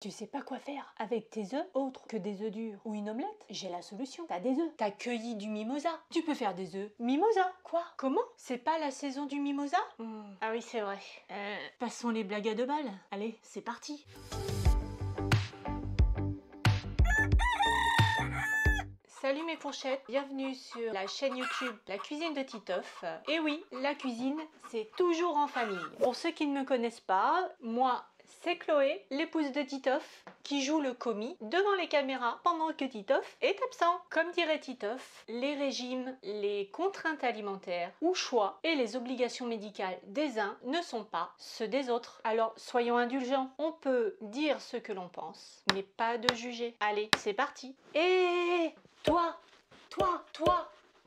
Tu sais pas quoi faire avec tes œufs autres que des œufs durs ou une omelette? J'ai la solution. T'as des œufs. T'as cueilli du mimosa. Tu peux faire des œufs mimosa. Quoi? Comment? C'est pas la saison du mimosa? Ah oui, c'est vrai. Passons les blagues à 2 balles. Allez, c'est parti. Salut mes fourchettes, bienvenue sur la chaîne YouTube La Cuisine de Titoff. Et oui, la cuisine, c'est toujours en famille. Pour ceux qui ne me connaissent pas, moi, c'est Chloé, l'épouse de Titoff, qui joue le commis devant les caméras pendant que Titoff est absent. Comme dirait Titoff, les régimes, les contraintes alimentaires ou choix et les obligations médicales des uns ne sont pas ceux des autres. Alors soyons indulgents, on peut dire ce que l'on pense, mais pas de juger. Allez, c'est parti. Et toi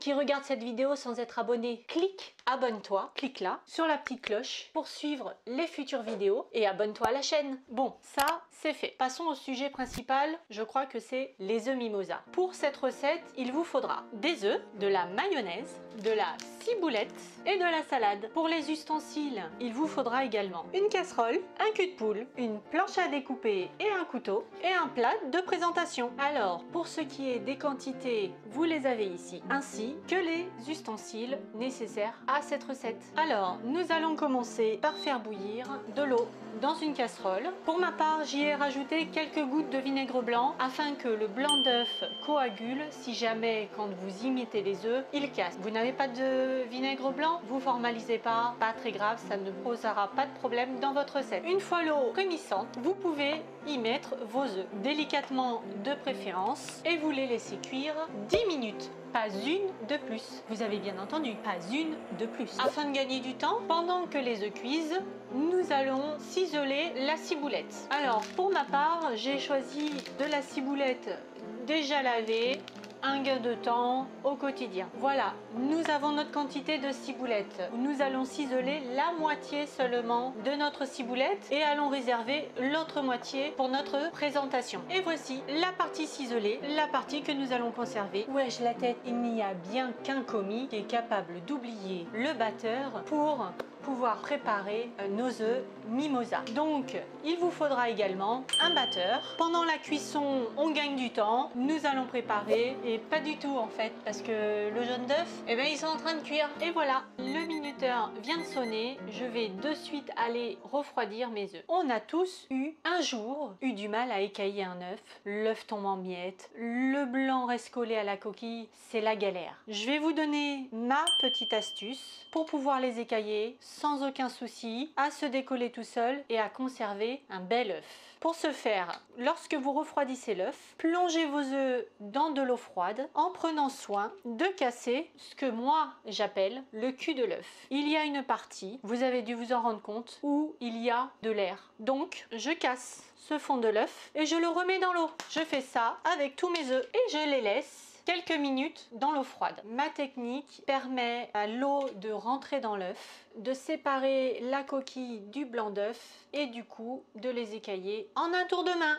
qui regarde cette vidéo sans être abonné, clique abonne-toi, clique là, sur la petite cloche pour suivre les futures vidéos et abonne-toi à la chaîne. Bon, ça c'est fait. Passons au sujet principal, je crois que c'est les œufs mimosa. Pour cette recette, il vous faudra des œufs, de la mayonnaise, de la ciboulette et de la salade. Pour les ustensiles, il vous faudra également une casserole, un cul de poule, une planche à découper et un couteau et un plat de présentation. Alors, pour ce qui est des quantités, vous les avez ici, ainsi que les ustensiles nécessaires à cette recette. Alors, nous allons commencer par faire bouillir de l'eau dans une casserole. Pour ma part, j'y ai rajouté quelques gouttes de vinaigre blanc afin que le blanc d'œuf coagule si jamais quand vous y mettez les œufs, il casse. Vous n'avez pas de vinaigre blanc, vous formalisez pas très grave, ça ne posera pas de problème dans votre recette. Une fois l'eau frémissante, vous pouvez y mettre vos œufs, délicatement de préférence, et vous les laissez cuire 10 minutes. Pas une de plus. Vous avez bien entendu, pas une de plus. Afin de gagner du temps, pendant que les œufs cuisent, nous allons ciseler la ciboulette. Alors, pour ma part, j'ai choisi de la ciboulette déjà lavée, un gain de temps au quotidien. Voilà, nous avons notre quantité de ciboulette. Nous allons ciseler la moitié seulement de notre ciboulette et allons réserver l'autre moitié pour notre présentation. Et voici la partie ciselée, la partie que nous allons conserver. Wesh la tête, il n'y a bien qu'un commis qui est capable d'oublier le batteur pour pouvoir préparer nos œufs mimosa. Donc, il vous faudra également un batteur. Pendant la cuisson, on gagne du temps. Nous allons préparer, et pas du tout en fait, parce que le jaune d'œuf, eh bien, ils sont en train de cuire. Et voilà, le minuteur vient de sonner. Je vais de suite aller refroidir mes œufs. On a tous un jour du mal à écailler un œuf. L'œuf tombe en miettes, le blanc reste collé à la coquille, c'est la galère. Je vais vous donner ma petite astuce pour pouvoir les écailler sans aucun souci, à se décoller tout seul et à conserver un bel œuf. Pour ce faire, lorsque vous refroidissez l'œuf, plongez vos œufs dans de l'eau froide en prenant soin de casser ce que moi j'appelle le cul de l'œuf. Il y a une partie, vous avez dû vous en rendre compte, où il y a de l'air. Donc je casse ce fond de l'œuf et je le remets dans l'eau. Je fais ça avec tous mes œufs et je les laisse quelques minutes dans l'eau froide. Ma technique permet à l'eau de rentrer dans l'œuf, de séparer la coquille du blanc d'œuf et du coup de les écailler en un tour de main.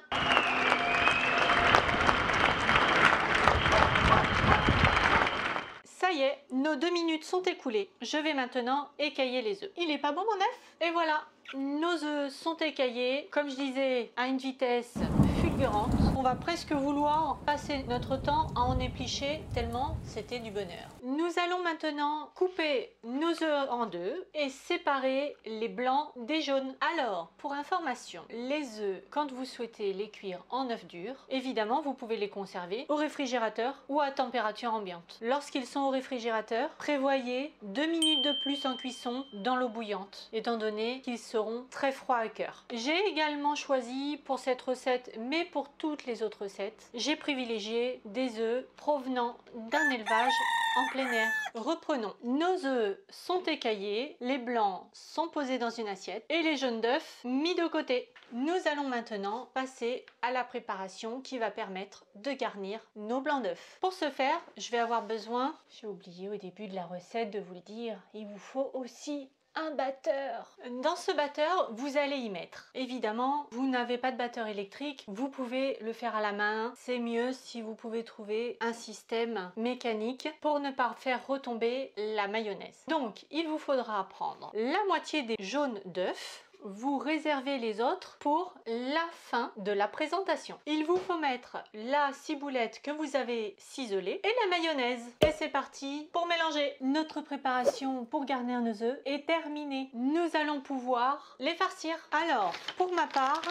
Ça y est, nos 2 minutes sont écoulées. Je vais maintenant écailler les œufs. Il est pas bon mon œuf? Et voilà, nos œufs sont écaillés, comme je disais, à une vitesse fulgurante. On va presque vouloir passer notre temps à en éplucher tellement c'était du bonheur. Nous allons maintenant couper nos œufs en deux et séparer les blancs des jaunes. Alors, pour information, les œufs, quand vous souhaitez les cuire en œuf dur, évidemment, vous pouvez les conserver au réfrigérateur ou à température ambiante. Lorsqu'ils sont au réfrigérateur, prévoyez 2 minutes de plus en cuisson dans l'eau bouillante, étant donné qu'ils seront très froids à cœur. J'ai également choisi pour cette recette, mais pour toutes les autres recettes, j'ai privilégié des œufs provenant d'un élevage en plein air. Reprenons. Nos œufs sont écaillés, les blancs sont posés dans une assiette et les jaunes d'œufs mis de côté. Nous allons maintenant passer à la préparation qui va permettre de garnir nos blancs d'œufs. Pour ce faire, je vais avoir besoin, j'ai oublié au début de la recette de vous le dire, il vous faut aussi un batteur. Dans ce batteur, vous allez y mettre. Évidemment, vous n'avez pas de batteur électrique, vous pouvez le faire à la main. C'est mieux si vous pouvez trouver un système mécanique pour ne pas faire retomber la mayonnaise. Donc, il vous faudra prendre la moitié des jaunes d'œufs. vous réservez les autres pour la fin de la présentation. Il vous faut mettre la ciboulette que vous avez ciselée et la mayonnaise. Et c'est parti pour mélanger. Notre préparation pour garnir nos œufs est terminée. Nous allons pouvoir les farcir. Alors, pour ma part,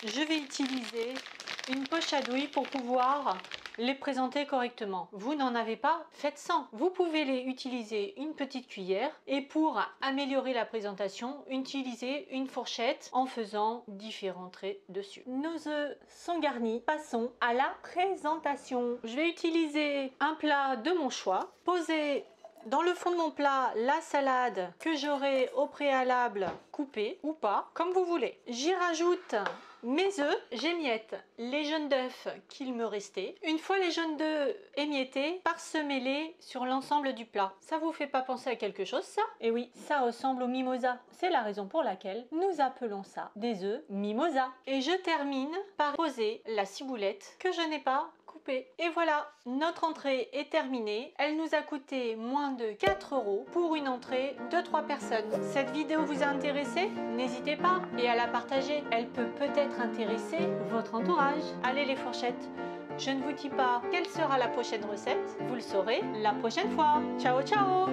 je vais utiliser une poche à douille pour pouvoir les présenter correctement. Vous n'en avez pas, faites sans. Vous pouvez les utiliser une petite cuillère et pour améliorer la présentation, utiliser une fourchette en faisant différents traits dessus. Nos œufs sont garnis. Passons à la présentation. Je vais utiliser un plat de mon choix. Poser dans le fond de mon plat la salade que j'aurai au préalable coupée ou pas, comme vous voulez. J'y rajoute mes œufs, j'émiette les jaunes d'œufs qu'il me restait. Une fois les jaunes d'œufs émiettés, parsemez-les sur l'ensemble du plat. Ça vous fait pas penser à quelque chose ça? Et oui, ça ressemble au mimosa. C'est la raison pour laquelle nous appelons ça des œufs mimosa. Et je termine par poser la ciboulette que je n'ai pas coupée. Et voilà, notre entrée est terminée. Elle nous a coûté moins de 4 € pour une entrée de 3 personnes. Cette vidéo vous a intéressé? N'hésitez pas et à la partager. Elle peut peut-être intéresser votre entourage. Allez les fourchettes, je ne vous dis pas quelle sera la prochaine recette. Vous le saurez la prochaine fois. Ciao, ciao!